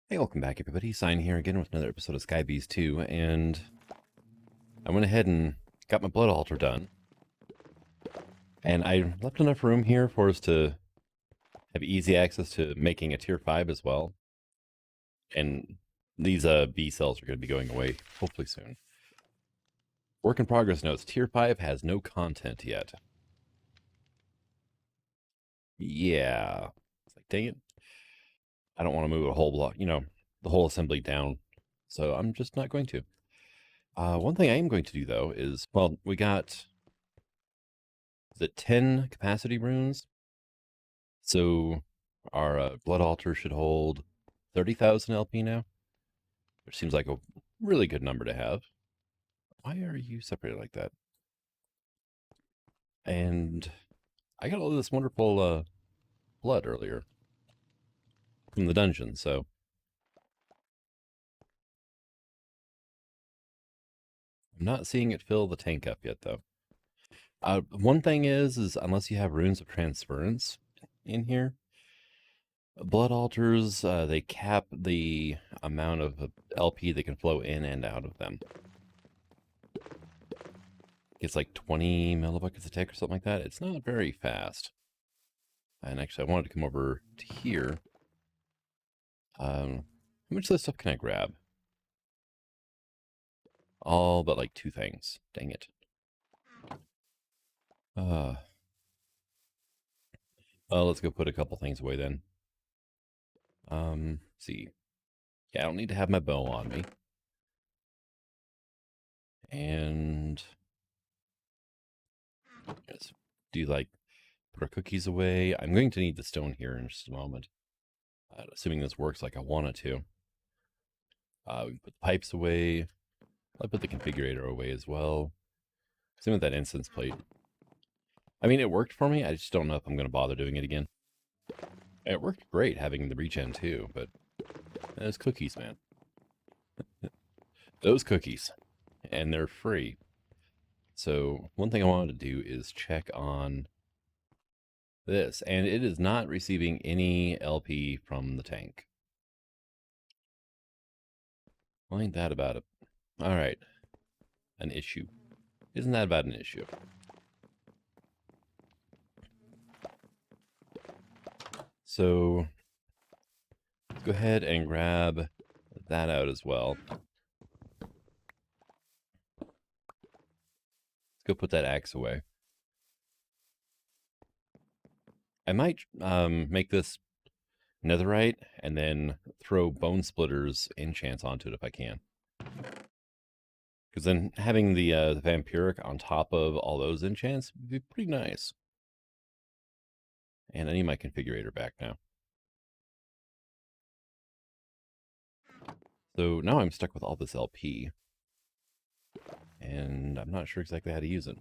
Hey, welcome back everybody. Sign here again with another episode of SB2, and I went ahead and got my blood altar done. And I left enough room here for us to have easy access to making a tier 5 as well. And these B cells are going to be going away hopefully soon. Work in progress notes. Tier 5 has no content yet. Yeah. It's like, dang it. I don't want to move a whole block, the whole assembly down. So I'm just not going to. One thing I am going to do, though, is, well, we got, is it 10 capacity runes? So our blood altar should hold 30,000 LP now, which seems like a really good number to have. Why are you separated like that? And I got all this wonderful blood earlier from the dungeon, so I'm not seeing it fill the tank up yet, though. One thing is unless you have runes of transference in here, blood altars, they cap the amount of LP that can flow in and out of them. It's like 20 millibuckets a tick or something like that. It's not very fast. And actually, I wanted to come over to here. How much of this stuff can I grab? All but like 2 things. Dang it. Well, let's go put a couple things away then. See. Yeah, I don't need to have my bow on me. And let's do like put our cookies away. I'm going to need the stone here in just a moment. Assuming this works like I want it to. We can put the pipes away. I'll put the configurator away as well. Same with that instance plate. I mean, it worked for me. I just don't know if I'm going to bother doing it again. It worked great having the regen too, but those cookies, man. Those cookies. And they're free. So one thing I wanted to do is check on this. And it is not receiving any LP from the tank. Well, ain't that about it? All right. An issue. Isn't that about an issue? So let's go ahead and grab that out as well. Let's go put that axe away. I might make this netherite and then throw bone splitters enchants onto it if I can. Because then having the vampiric on top of all those enchants would be pretty nice. And I need my configurator back now. So now I'm stuck with all this LP. And I'm not sure exactly how to use it.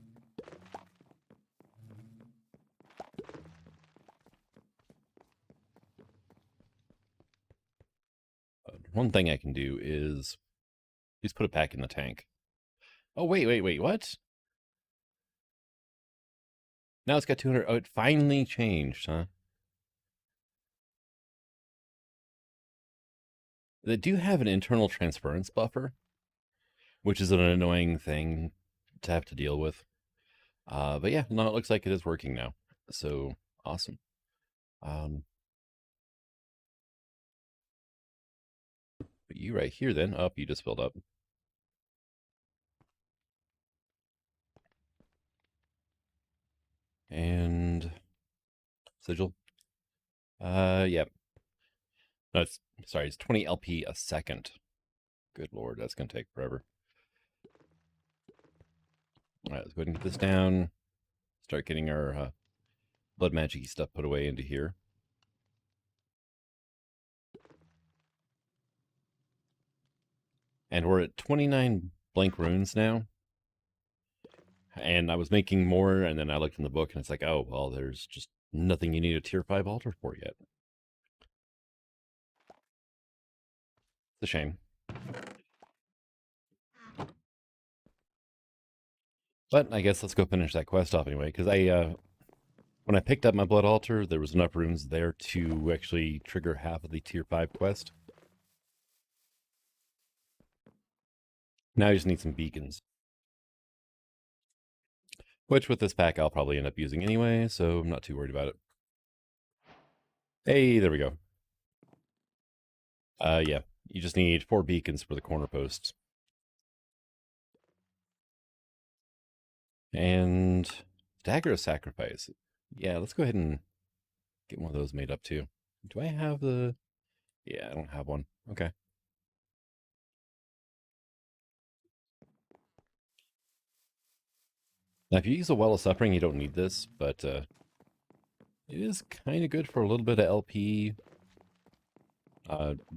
One thing I can do is just put it back in the tank. Oh, wait, what? Now it's got 200. Oh, it finally changed, huh? They do have an internal transference buffer, which is an annoying thing to have to deal with. But yeah, no, it looks like it is working now. So awesome. But you right here then. Oh, you just filled up. And sigil. Yep. No, it's sorry, it's 20 LP a second. Good lord, that's gonna take forever. All right, let's go ahead and get this down. Start getting our blood magic stuff put away into here. And we're at 29 blank runes now. And I was making more, and then I looked in the book, and it's like, oh, well, there's just nothing you need a tier 5 altar for yet. It's a shame. But I guess let's go finish that quest off anyway, because when I picked up my blood altar, there was enough runes there to actually trigger half of the tier 5 quest. Now I just need some beacons. Which with this pack I'll probably end up using anyway, so I'm not too worried about it. Hey, there we go. Yeah, you just need 4 beacons for the corner posts. And Dagger of Sacrifice. Yeah, let's go ahead and get one of those made up too. Do I have the... Yeah, I don't have one. Okay. Now, if you use a Well of Suffering, you don't need this, but it is kind of good for a little bit of LP.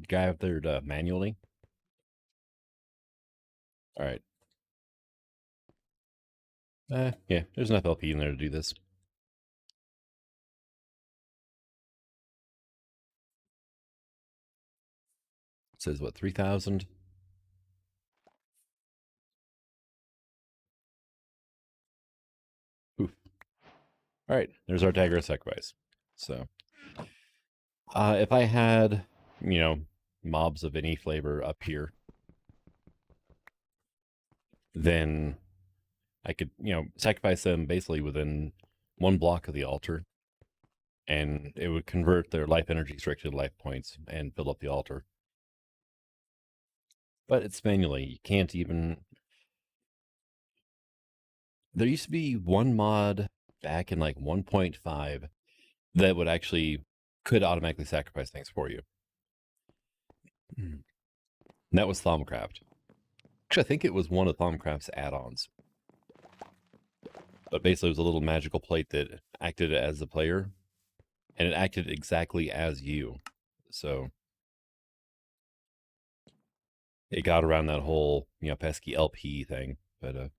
Gathered manually. All right. Yeah, there's enough LP in there to do this. It says, what, 3,000? Oof. All right, there's our Dagger of Sacrifice. So, if I had, mobs of any flavor up here, then I could, sacrifice them basically within 1 block of the altar, and it would convert their life energy straight to life points and fill up the altar. But it's manually. You can't even... There used to be one mod back in like 1.5 that would actually could automatically sacrifice things for you. And that was Thaumcraft. Actually, I think it was one of Thaumcraft's add-ons. But basically, it was a little magical plate that acted as the player, and it acted exactly as you. So it got around that whole, pesky LP thing. But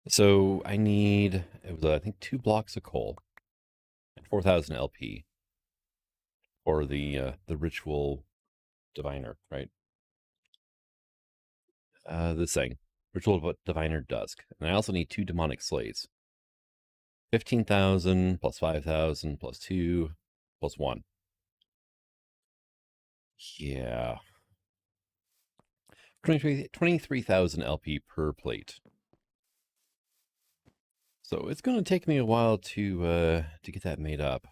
so I need, it was I think 2 blocks of coal and 4,000 LP for the ritual diviner, right? This thing, ritual diviner dusk, and I also need 2 demonic slates. 15,000 plus 5,000 plus 2 plus 1. Yeah. 23,000 LP per plate. So it's going to take me a while to get that made up.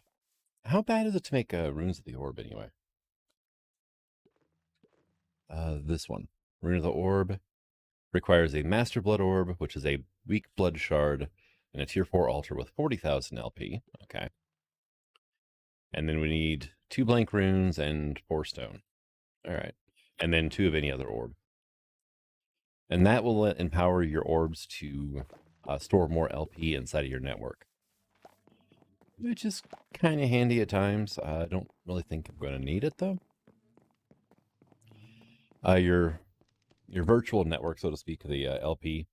How bad is it to make runes of the orb anyway? This one, rune of the orb, requires a master blood orb, which is a weak blood shard, and a tier 4 altar with 40,000 LP. Okay. And then we need 2 blank runes and 4 stone. All right. And then 2 of any other orb. And that will empower your orbs to store more LP inside of your network, which is kind of handy at times. I don't really think I'm going to need it, though. Your virtual network, so to speak, the LP,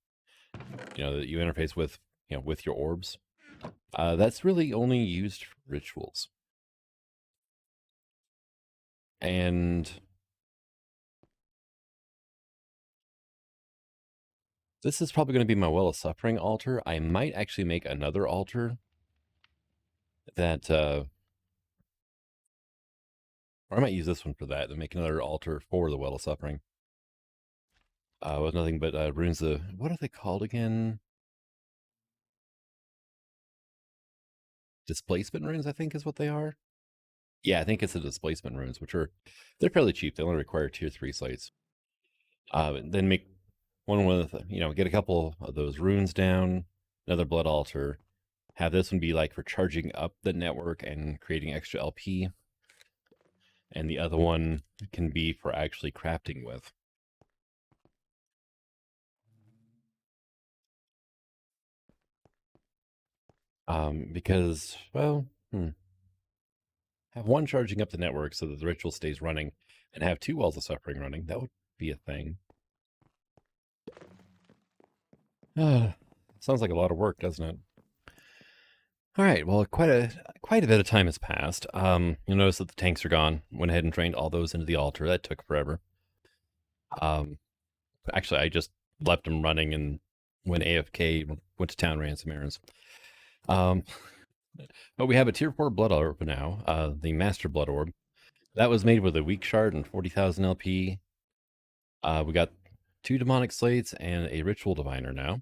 that you interface with, with your orbs, that's really only used for rituals. And this is probably going to be my Well of Suffering altar. I might actually make another altar that, or I might use this one for that and make another altar for the Well of Suffering. With nothing but runes of, what are they called again? Displacement runes, I think is what they are. Yeah, I think it's the displacement runes, which they're fairly cheap. They only require tier 3 slates. Then make one with, get a couple of those runes down, another blood altar, have this one be like for charging up the network and creating extra LP, and the other one can be for actually crafting with. Because, well, have one charging up the network so that the ritual stays running, and have 2 Wells of Suffering running. That would be a thing. Sounds like a lot of work, doesn't it? All right, well, quite a bit of time has passed. You'll notice that the tanks are gone. Went ahead and trained all those into the altar. That took forever. Actually, I just left them running and went AFK, went to town, ran some errands. But we have a tier 4 blood orb now, the Master Blood Orb. That was made with a weak shard and 40,000 LP. We got 2 demonic slates and a ritual diviner now.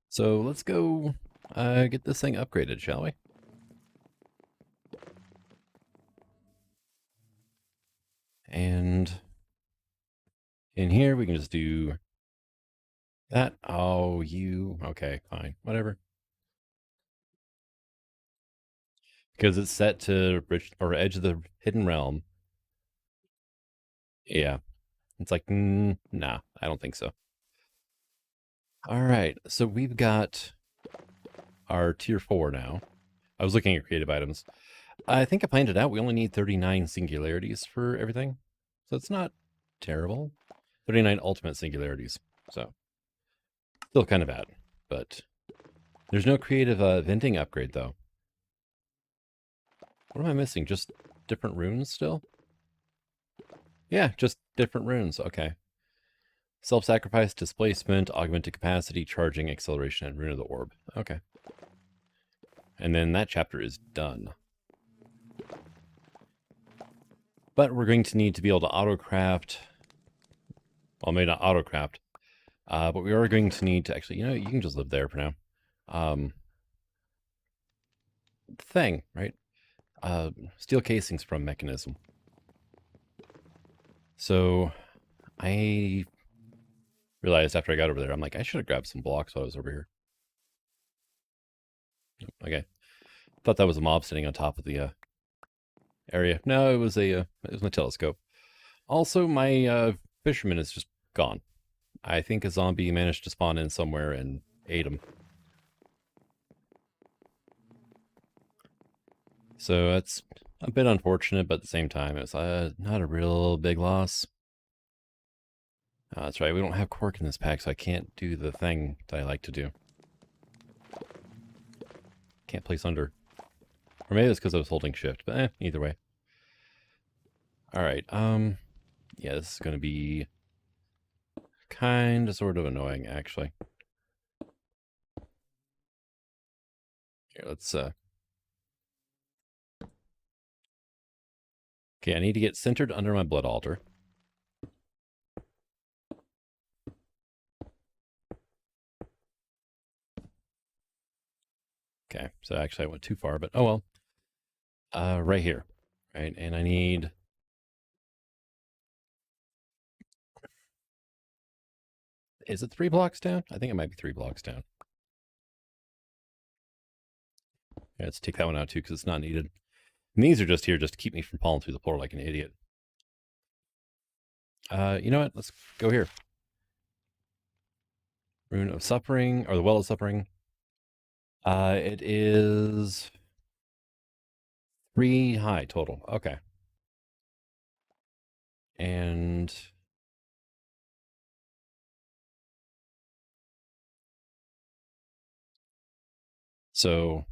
So let's go get this thing upgraded, shall we? And in here we can just do that. Oh, okay, fine, whatever. Because it's set to Edge of the Hidden Realm. Yeah, it's like, nah, I don't think so. All right, so we've got our tier 4 now. I was looking at creative items. I think I planned it out. We only need 39 singularities for everything. So it's not terrible. 39 ultimate singularities. So still kind of bad. But there's no creative venting upgrade, though. What am I missing? Just different runes still? Yeah, just different runes. Okay. Self-sacrifice, displacement, augmented capacity, charging, acceleration, and rune of the orb. Okay. And then that chapter is done. But we're going to need to be able to auto-craft. Well, maybe not auto-craft. But we are going to need to actually, you can just live there for now. Thing, right? Steel casings from Mekanism. So I realized after I got over there, I'm like, I should have grabbed some blocks while I was over here. Okay. Thought that was a mob sitting on top of the area. No, it was my telescope. Also, my fisherman is just gone. I think a zombie managed to spawn in somewhere and ate him. So that's a bit unfortunate, but at the same time, it's not a real big loss. That's right, we don't have cork in this pack, so I can't do the thing that I like to do. Can't place under. Or maybe it's because I was holding shift, but either way. Alright, yeah, this is going to be kind of sort of annoying, actually. Here, let's, okay, I need to get centered under my blood altar. Okay, so actually I went too far, but oh well. Right here, right? And I need... Is it 3 blocks down? I think it might be 3 blocks down. Yeah, let's take that one out too, because it's not needed. And these are just here just to keep me from falling through the floor like an idiot. You know what? Let's go here. Rune of Suffering, or the Well of Suffering. It is 3 high total. Okay. And so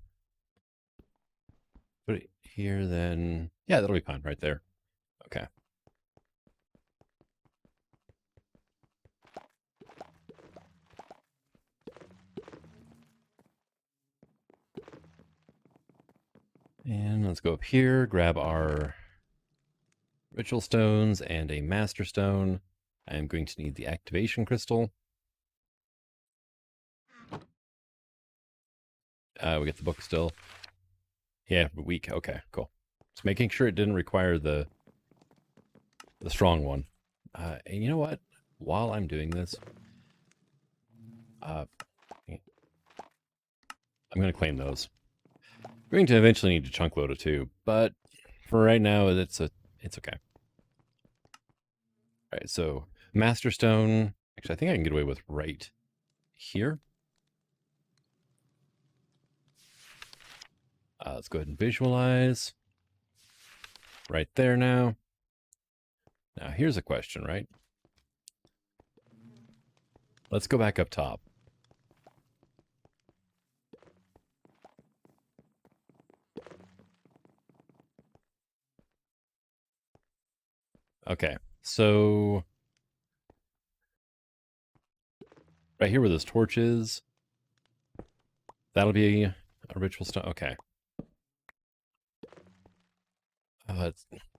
put it here then. Yeah, that'll be fine right there. Okay. And let's go up here, grab our ritual stones and a master stone. I am going to need the activation crystal. We get the book still. Yeah, weak. Okay, cool. Just making sure it didn't require the strong one. And you know what? While I'm doing this, I'm going to claim those. We're going to eventually need to chunk load it too, but for right now, it's okay. All right, so Master Stone. Actually, I think I can get away with right here. Let's go ahead and visualize. Right there now. Now, here's a question, right? Let's go back up top. Okay, so right here where this torch is, that'll be A ritual stone. Okay.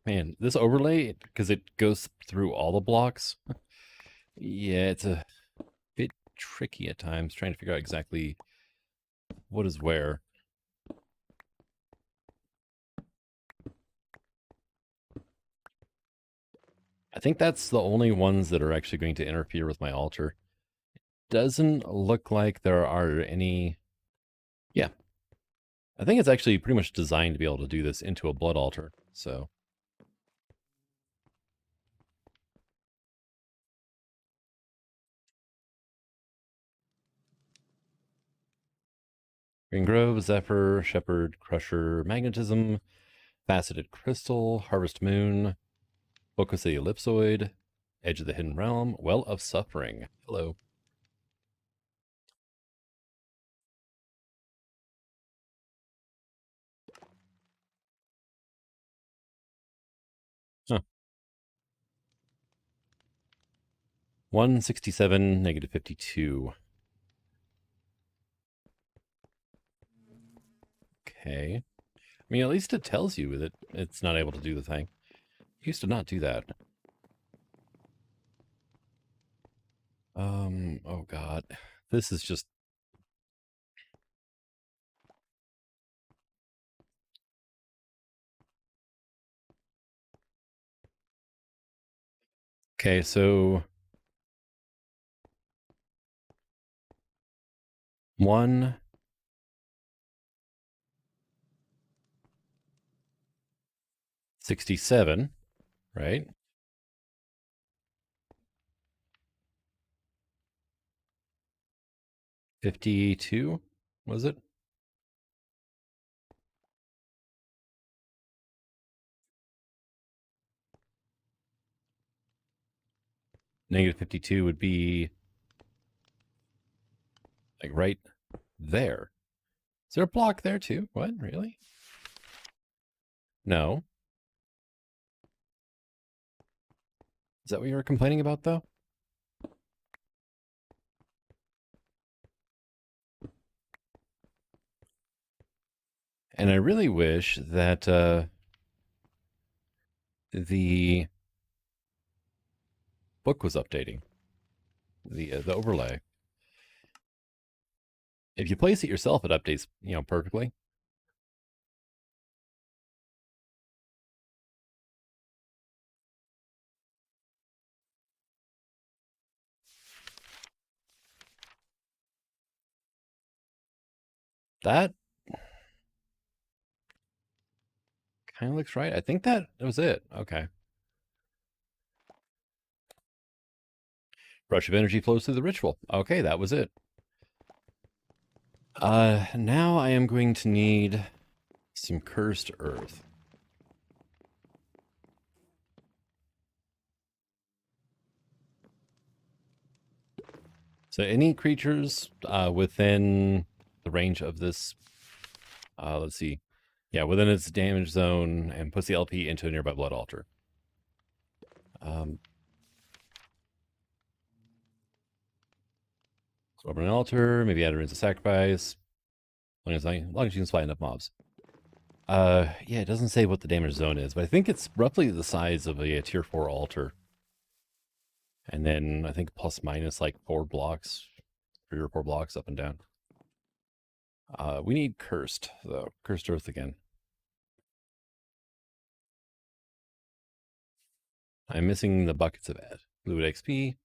Man, this overlay, because it goes through all the blocks. Yeah, it's a bit tricky at times trying to figure out exactly what is where. I think that's the only ones that are actually going to interfere with my altar. Doesn't look like there are any. Yeah. I think it's actually pretty much designed to be able to do this into a blood altar. So. Green Grove, Zephyr, Shepherd, Crusher, Magnetism, Faceted Crystal, Harvest Moon, Book of the Ellipsoid, Edge of the Hidden Realm, Well of Suffering. Hello. Huh. 167, negative 52. Okay. I mean, at least it tells you that it's not able to do the thing. It used to not do that. Oh god. This is just... Okay, so... 167, right? 52, was it? Negative 52 would be like right there. Is there a block there too? What? Really? No. Is that what you were complaining about, though? And I really wish that the book was updating the overlay. If you place it yourself, it updates, perfectly. That kind of looks right. I think that was it. Okay. Rush of energy flows through the ritual. Okay, that was it. Now I am going to need some cursed earth. So any creatures within the range of this, let's see. Yeah, within its damage zone, and puts the LP into a nearby blood altar. So open an altar, maybe add a Runes of Sacrifice. As long as you can supply enough mobs. Yeah, it doesn't say what the damage zone is, but I think it's roughly the size of a tier 4 altar. And then I think plus minus like 4 blocks, 3 or 4 blocks up and down. We need cursed, though. Cursed earth again. I'm missing the buckets of fluid XP.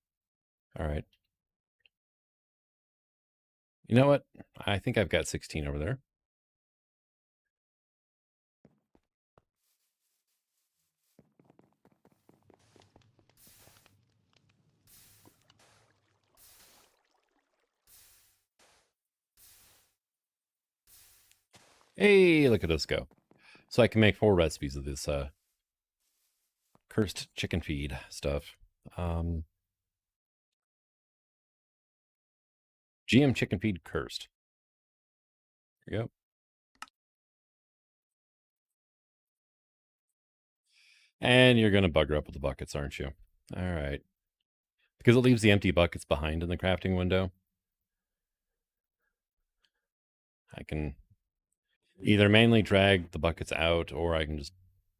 All right. You know what? I think I've got 16 over there. Hey, look at us go. So I can make 4 recipes of this cursed chicken feed stuff. GM chicken feed cursed. There you go. And you're going to bugger up with the buckets, aren't you? All right. Because it leaves the empty buckets behind in the crafting window. I can Either manually drag the buckets out, or I can just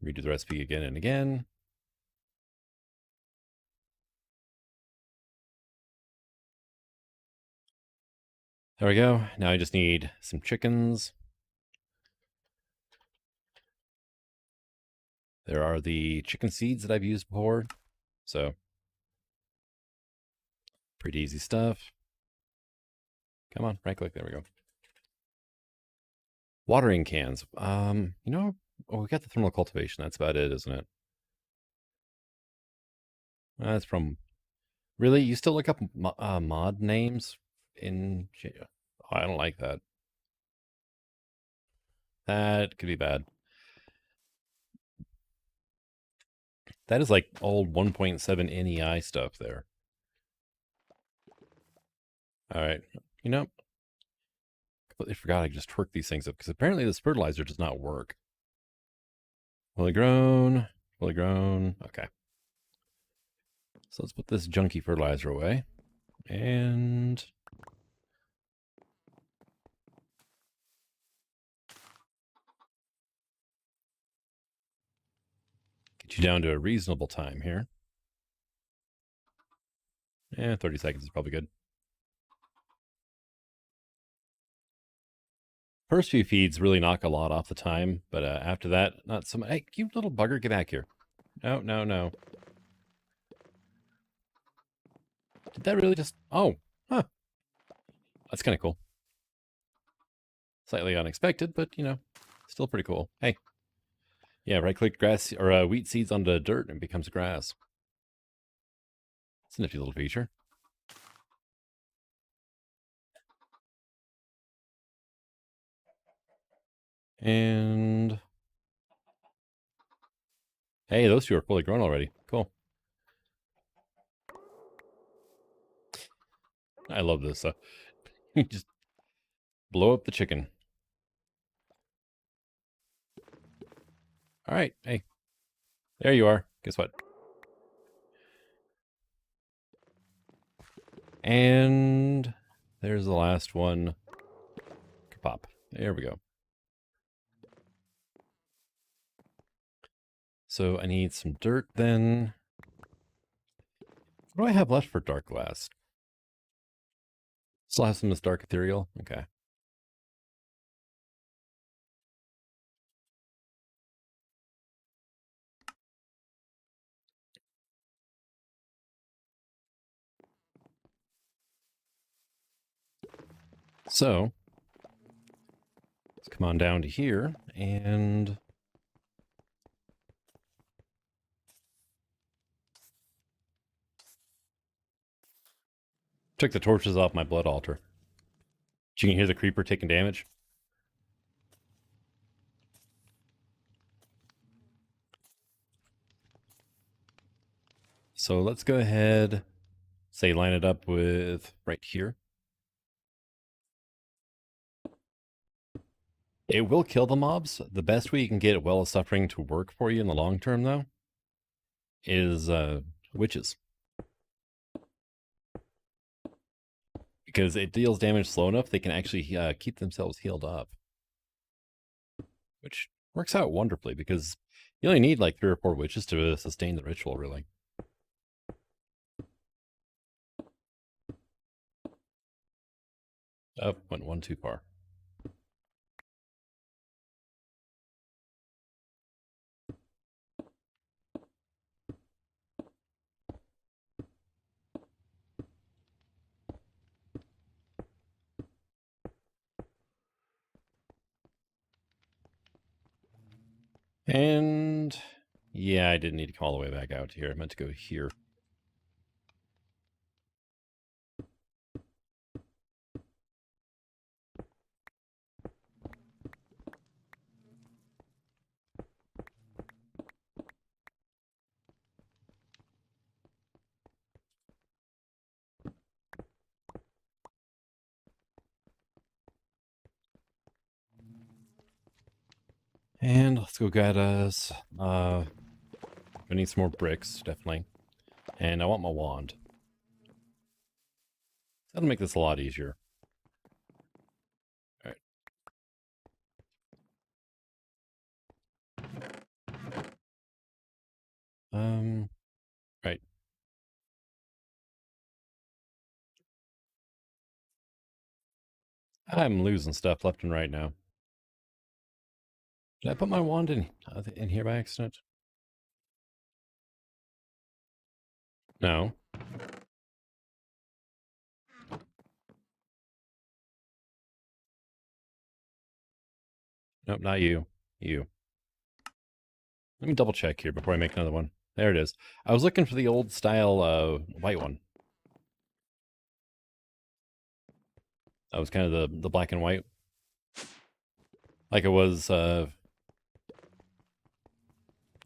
redo the recipe again and again. There we go. Now I just need some chickens. There are the chicken seeds that I've used before. So, pretty easy stuff. Come on, right click. There we go. Watering cans. You know, we got the thermal cultivation. That's about it, isn't it? That's from... Really? You still look up mod names in... Oh, I don't like that. That could be bad. That is like old 1.7 NEI stuff there. All right. You know, completely forgot I just twerked these things up because apparently this fertilizer does not work. Fully grown. Fully grown. Okay. So let's put this junky fertilizer away. And... get you down to a reasonable time here. 30 seconds is probably good. First few feeds really knock a lot off the time, but after that, not so much. Hey, you little bugger, get back here. No, no, no. Did that really just... Oh, huh. That's kind of cool. Slightly unexpected, but, you know, still pretty cool. Hey. Yeah, right-click grass or wheat seeds onto dirt and it becomes grass. It's a nifty little feature. And... hey, those two are fully grown already. Cool. I love this. You just blow up the chicken. All right. Hey, there you are. Guess what? And there's the last one. Pop. There we go. So I need some dirt then. What do I have left for dark glass? Still have some of this dark ethereal? Okay. So, let's come on down to here and... took the torches off my blood altar. You can hear the creeper taking damage. So let's go ahead, say line it up with right here. It will kill the mobs. The best way you can get Well of Suffering to work for you in the long term, though, is witches. Because it deals damage slow enough, they can actually keep themselves healed up. Which works out wonderfully, because you only need like 3 or 4 witches to sustain the ritual, really. Went one too far. And yeah, I didn't need to come all the way back out here. I meant to go here. And let's go get us, I need some more bricks, definitely. And I want my wand. That'll make this a lot easier. Alright. I'm losing stuff left and right now. Did I put my wand in here by accident? No. Nope, not you. You. Let me double check here before I make another one. There it is. I was looking for the old style white one. That was kind of the black and white. Like it was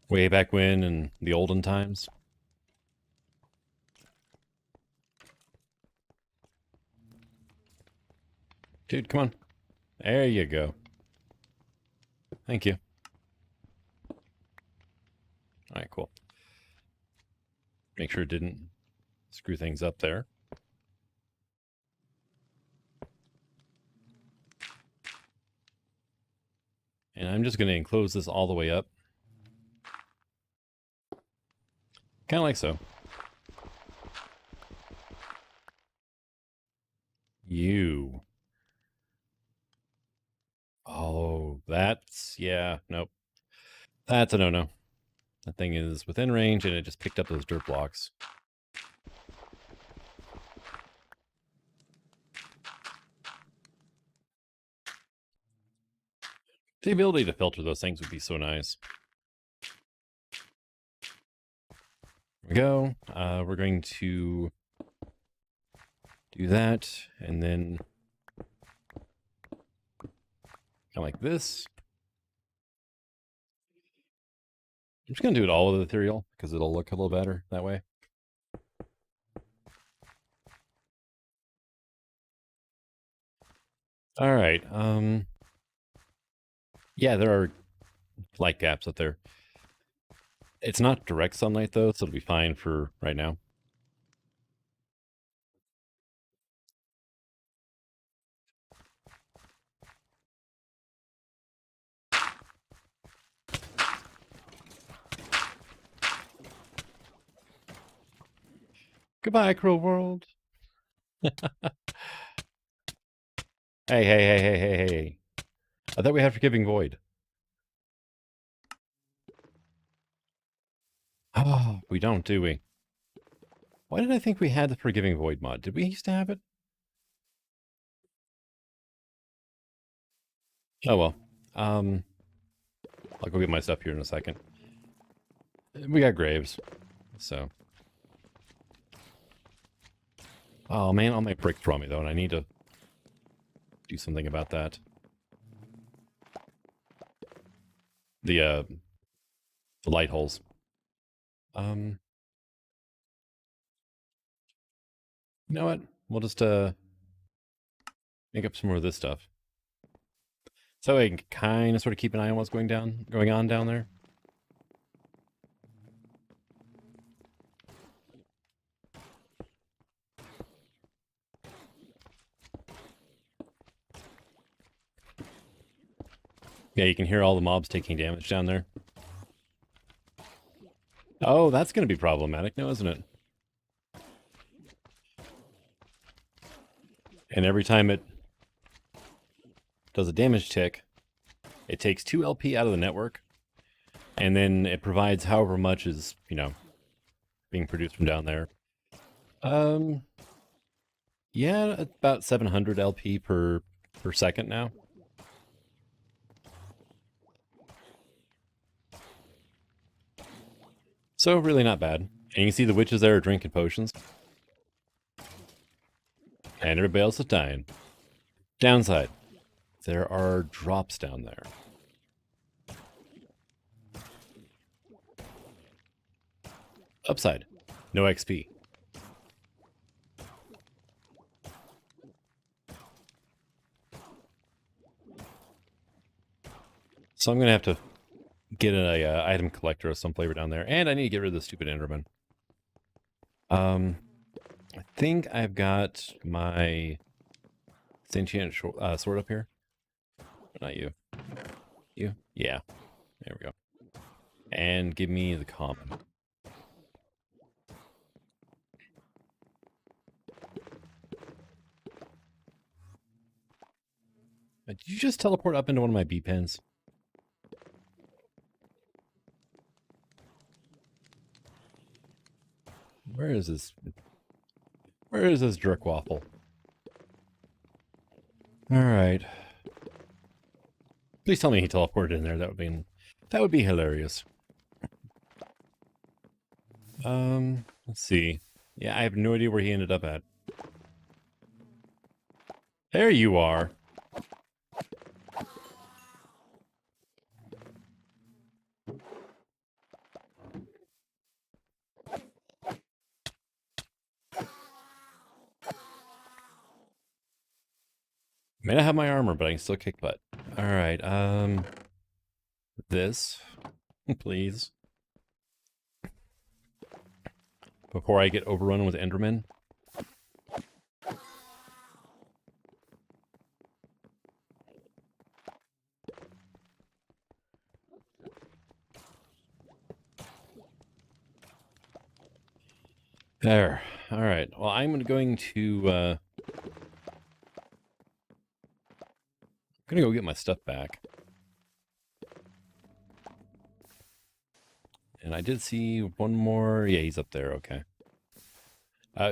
way back when in the olden times. Dude, come on. There you go. Thank you. Alright, cool. Make sure it didn't screw things up there. And I'm just going to enclose this all the way up. Kind of like so. You. Oh, that's... yeah, nope. That's a no-no. That thing is within range, and it just picked up those dirt blocks. The ability to filter those things would be so nice. There we go. We're going to do that, and then kind of like this. I'm just going to do it all with ethereal, because it'll look a little better that way. All right. Yeah, there are light gaps up there. It's not direct sunlight, though, so it'll be fine for right now. Goodbye, cruel world. Hey, hey, hey, hey, hey, hey. I thought we had Forgiving Void. Oh, we don't, do we? Why did I think we had the Forgiving Void mod? Did we used to have it? Oh, well. I'll go get my stuff here in a second. We got graves, so... Oh, man, all my bricks draw me, though, and I need to do something about that. The light holes. You know what? We'll just, make up some more of this stuff. So I can kind of sort of keep an eye on what's going on down there. Yeah, you can hear all the mobs taking damage down there. Oh, that's going to be problematic now, isn't it? And every time it does a damage tick, it takes 2 LP out of the network, and then it provides however much is, you know, being produced from down there. Yeah, about 700 LP per second now. So really not bad. And you can see the witches there are drinking potions. And everybody else is dying. Downside, there are drops down there. Upside, no XP. So I'm going to have to get an item collector of some flavor down there. And I need to get rid of the stupid Enderman. I think I've got my sentient sword up here. Not you. You? Yeah. There we go. And give me the common. Did you just teleport up into one of my bee pens? Where is this? Where is this jerk waffle? All right. Please tell me he teleported in there. That would be hilarious. Let's see. Yeah, I have no idea where he ended up at. There you are. May not have my armor, but I can still kick butt. All right. This, please. Before I get overrun with Endermen. There. All right. Well, I'm going to go get my stuff back. And I did see one more. Yeah, he's up there. Okay.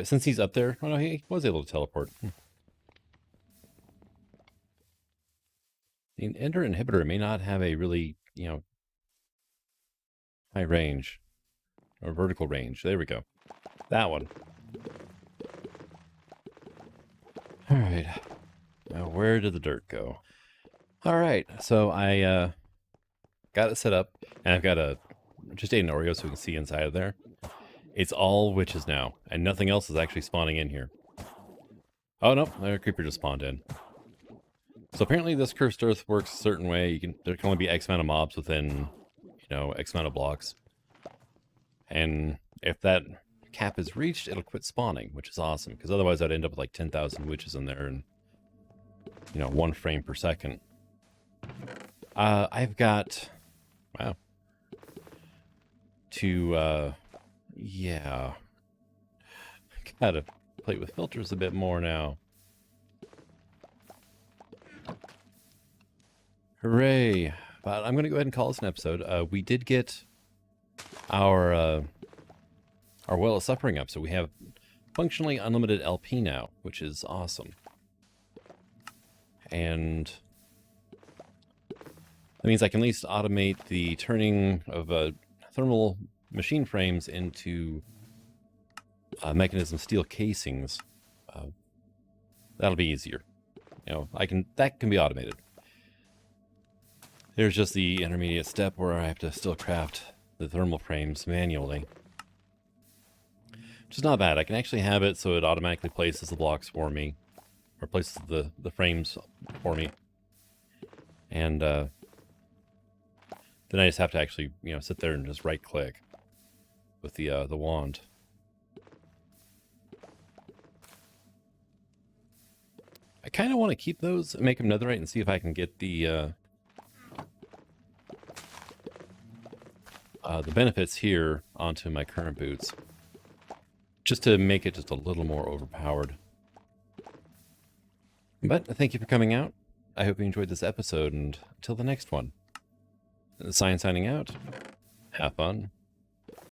Since he's up there, oh no, he was able to teleport. The Ender inhibitor may not have a really, high range or vertical range. There we go. That one. All right. Now, where did the dirt go? All right. So I got it set up, and I've got just ate an Oreo so we can see inside of there. It's all witches now, and nothing else is actually spawning in here. Oh no, a creeper just spawned in. So apparently this cursed earth works a certain way. There can only be X amount of mobs within, X amount of blocks. And if that cap is reached, it'll quit spawning, which is awesome. Because otherwise I'd end up with like 10,000 witches in there and, 1 frame per second. I've got, wow. Yeah. Gotta play with filters a bit more now. Hooray. But I'm going to go ahead and call this an episode. We did get our Well of Suffering up, so we have functionally unlimited LP now, which is awesome. And that means I can at least automate the turning of thermal machine frames into Mekanism steel casings. That'll be easier. That can be automated. There's just the intermediate step where I have to still craft the thermal frames manually. Which is not bad. I can actually have it so it automatically places the blocks for me. Or places the frames for me. And then I just have to actually, sit there and just right click with the wand. I kind of want to keep those and make them netherite and see if I can get the benefits here onto my current boots. Just to make it just a little more overpowered. But thank you for coming out. I hope you enjoyed this episode, and until the next one. Signing out. Have fun.